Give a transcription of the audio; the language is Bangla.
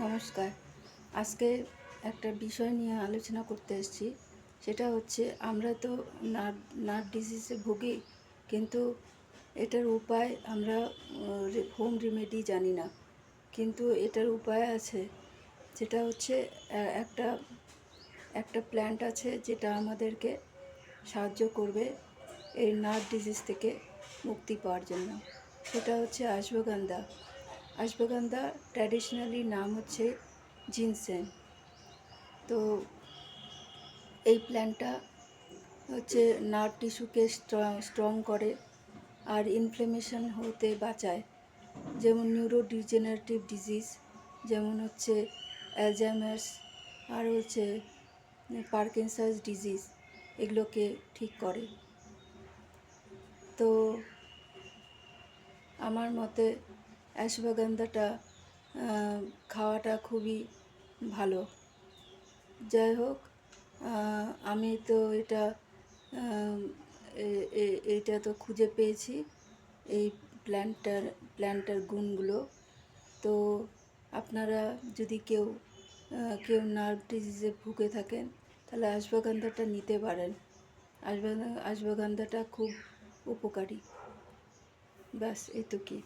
নমস্কার। আজকে একটা বিষয় নিয়ে আলোচনা করতে এসেছি। সেটা হচ্ছে আমরা তো নার্ভ ডিজিজে ভুগি, কিন্তু এটার উপায় আমরা হোম রেমেডি জানি না। কিন্তু এটার উপায় আছে, যেটা হচ্ছে একটা একটা প্ল্যান্ট আছে যেটা আমাদেরকে সাহায্য করবে এই নার্ভ ডিজিজ থেকে মুক্তি পাওয়ার জন্য। সেটা হচ্ছে অশ্বগন্ধা। অশ্বগন্ধা ট্র্যাডিশনালি নাম হচ্ছে জিনসেন। তো এই প্ল্যান্টটা হচ্ছে নার্ভ টিস্যুকে স্ট্রং করে আর ইনফ্লেমেশন হতে বাঁচায়। যেমন নিউরোডিজেনারেটিভ ডিজিজ, যেমন হচ্ছে অ্যালজাইমার্স আর হচ্ছে পার্কিনসন্স ডিজিজ, এগুলোকে ঠিক করে। তো আমার মতে অশ্বগন্ধাটা খাওয়াটা খুবই ভালো। যাই হোক, আমি তো এইটা তো খুঁজে পেয়েছি, এই প্ল্যান্টটার গুণগুলো। তো আপনারা যদি কেউ নার্ভ ডিজিজে ভুগে থাকেন, তাহলে অশ্বগন্ধাটা নিতে পারেন। অশ্বগন্ধাটা খুব উপকারী। ব্যাস এটুকুই।